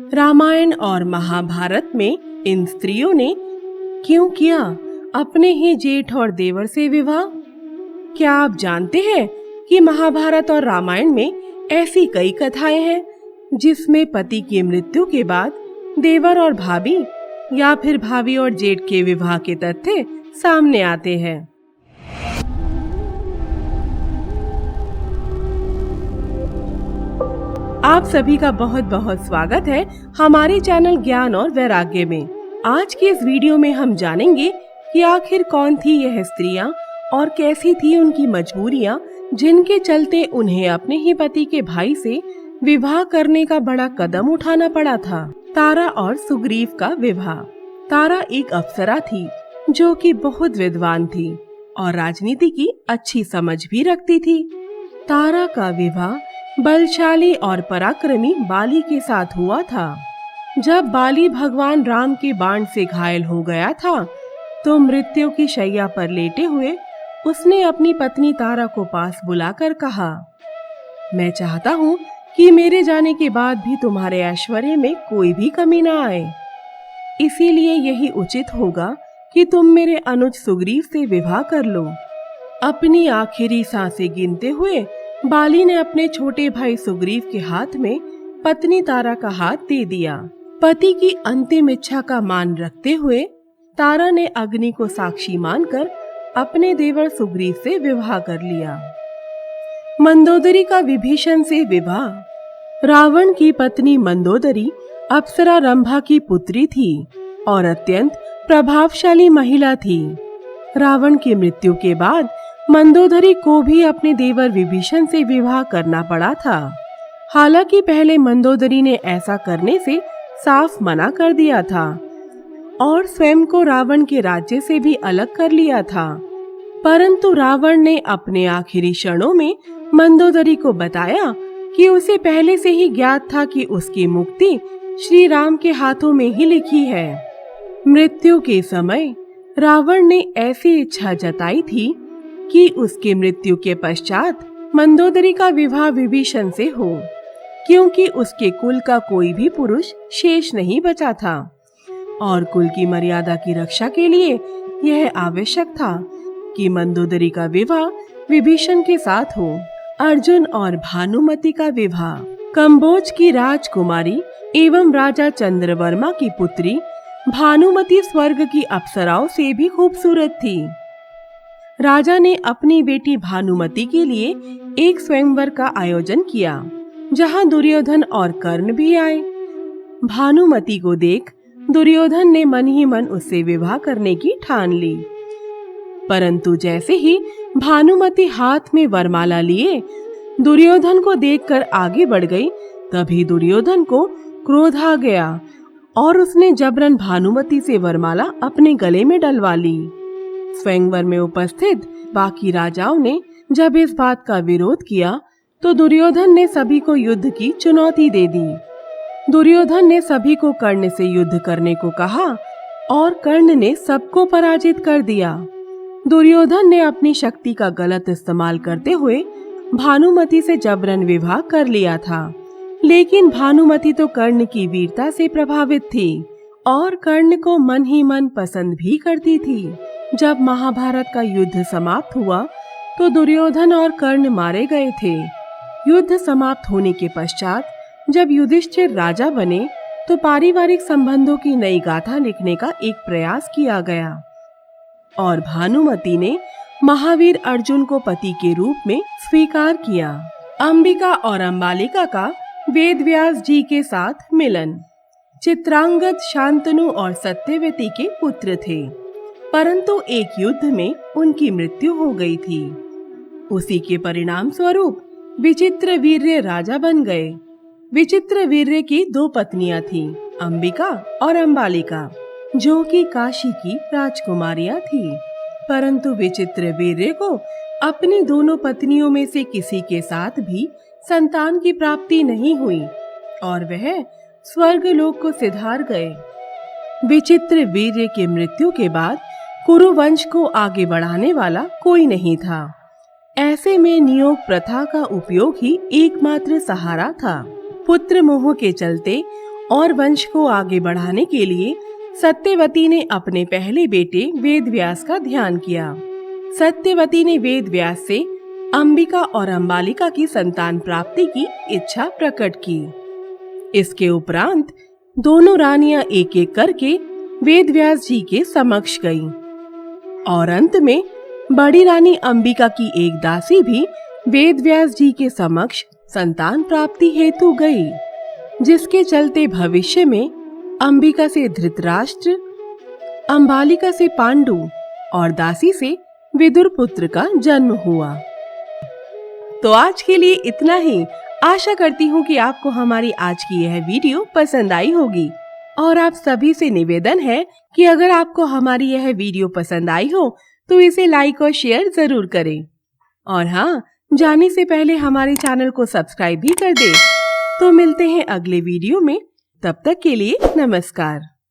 रामायण और महाभारत में इन स्त्रियों ने क्यों किया अपने ही जेठ और देवर से विवाह? क्या आप जानते हैं कि महाभारत और रामायण में ऐसी कई कथाएं हैं जिसमें पति की मृत्यु के बाद देवर और भाभी या फिर भाभी और जेठ के विवाह के तथ्य सामने आते हैं। आप सभी का बहुत बहुत स्वागत है हमारे चैनल ज्ञान और वैराग्य में। आज के इस वीडियो में हम जानेंगे कि आखिर कौन थी यह स्त्रियां और कैसी थी उनकी मजबूरियां जिनके चलते उन्हें अपने ही पति के भाई से विवाह करने का बड़ा कदम उठाना पड़ा था। तारा और सुग्रीव का विवाह। तारा एक अप्सरा थी जो कि बहुत विद्वान थी और राजनीति की अच्छी समझ भी रखती थी। तारा का विवाह बलशाली और पराक्रमी बाली के साथ हुआ था। जब बाली भगवान राम के बाण से घायल हो गया था तो मृत्यु की शैया पर लेटे हुए उसने अपनी पत्नी तारा को पास बुलाकर कहा, मैं चाहता हूँ कि मेरे जाने के बाद भी तुम्हारे ऐश्वर्य में कोई भी कमी न आए, इसीलिए यही उचित होगा कि तुम मेरे अनुज सुग्रीव से विवाह कर लो। अपनी आखिरी सांसें गिनते हुए बाली ने अपने छोटे भाई सुग्रीव के हाथ में पत्नी तारा का हाथ दे दिया। पति की अंतिम इच्छा का मान रखते हुए तारा ने अग्नि को साक्षी मानकर अपने देवर सुग्रीव से विवाह कर लिया। मंदोदरी का विभीषण से विवाह। रावण की पत्नी मंदोदरी अप्सरा रंभा की पुत्री थी और अत्यंत प्रभावशाली महिला थी। रावण की मृत्यु के बाद मंदोदरी को भी अपने देवर विभीषण से विवाह करना पड़ा था। हालांकि पहले मंदोदरी ने ऐसा करने से साफ मना कर दिया था और स्वयं को रावण के राज्य से भी अलग कर लिया था, परंतु रावण ने अपने आखिरी क्षणों में मंदोदरी को बताया कि उसे पहले से ही ज्ञात था कि उसकी मुक्ति श्री राम के हाथों में ही लिखी है। मृत्यु के समय रावण ने ऐसी इच्छा जताई थी कि उसकी मृत्यु के पश्चात मंदोदरी का विवाह विभीषण से हो, क्योंकि उसके कुल का कोई भी पुरुष शेष नहीं बचा था और कुल की मर्यादा की रक्षा के लिए यह आवश्यक था कि मंदोदरी का विवाह विभीषण के साथ हो। अर्जुन और भानुमति का विवाह। कंबोज की राजकुमारी एवं राजा चंद्रवर्मा की पुत्री भानुमति स्वर्ग की अप्सराओं से भी खूबसूरत थी। राजा ने अपनी बेटी भानुमति के लिए एक स्वयंवर का आयोजन किया जहां दुर्योधन और कर्ण भी आए। भानुमति को देख दुर्योधन ने मन ही मन उससे विवाह करने की ठान ली, परंतु जैसे ही भानुमति हाथ में वरमाला लिए दुर्योधन को देखकर आगे बढ़ गई, तभी दुर्योधन को क्रोध आ गया और उसने जबरन भानुमति से वरमाला अपने गले में डलवा ली। स्वयंवर में उपस्थित बाकी राजाओं ने जब इस बात का विरोध किया तो दुर्योधन ने सभी को युद्ध की चुनौती दे दी। दुर्योधन ने सभी को कर्ण से युद्ध करने को कहा और कर्ण ने सबको पराजित कर दिया। दुर्योधन ने अपनी शक्ति का गलत इस्तेमाल करते हुए भानुमति से जबरन विवाह कर लिया था, लेकिन भानुमति तो कर्ण की वीरता से प्रभावित थी और कर्ण को मन ही मन पसंद भी करती थी। जब महाभारत का युद्ध समाप्त हुआ तो दुर्योधन और कर्ण मारे गए थे। युद्ध समाप्त होने के पश्चात जब युधिष्ठिर राजा बने तो पारिवारिक संबंधों की नई गाथा लिखने का एक प्रयास किया गया और भानुमति ने महावीर अर्जुन को पति के रूप में स्वीकार किया। अंबिका और अंबालिका का वेदव्यास जी के साथ मिलन। चित्रांगद शांतनु और सत्यवती के पुत्र थे, परंतु एक युद्ध में उनकी मृत्यु हो गई थी। उसी के परिणाम स्वरूप विचित्रवीर्य राजा बन गए। विचित्रवीर्य की दो पत्नियां थीं, अंबिका और अंबालिका, जो कि काशी की राजकुमारियां थीं, परंतु विचित्रवीर्य को अपनी दोनों पत्नियों में से किसी के साथ भी संतान की प्राप्ति नहीं हुई और वह स्वर्गलोक को सिधार गए। विचित्रवीर्य की मृत्यु के बाद कुरु वंश को आगे बढ़ाने वाला कोई नहीं था। ऐसे में नियोग प्रथा का उपयोग ही एकमात्र सहारा था। पुत्र मोह के चलते और वंश को आगे बढ़ाने के लिए सत्यवती ने अपने पहले बेटे वेदव्यास का ध्यान किया। सत्यवती ने वेदव्यास से अंबिका और अंबालिका की संतान प्राप्ति की इच्छा प्रकट की। इसके उपरांत दोनों रानियां एक एक करके वेदव्यास जी के समक्ष गईं और अंत में बड़ी रानी अंबिका की एक दासी भी वेदव्यास जी के समक्ष संतान प्राप्ति हेतु गई, जिसके चलते भविष्य में अंबिका से धृतराष्ट्र, अंबालिका से पांडु और दासी से विदुर पुत्र का जन्म हुआ। तो आज के लिए इतना ही। आशा करती हूँ कि आपको हमारी आज की यह वीडियो पसंद आई होगी और आप सभी से निवेदन है कि अगर आपको हमारी यह वीडियो पसंद आई हो तो इसे लाइक और शेयर जरूर करें। और हाँ, जाने से पहले हमारे चैनल को सब्सक्राइब भी कर दें। तो मिलते हैं अगले वीडियो में। तब तक के लिए नमस्कार।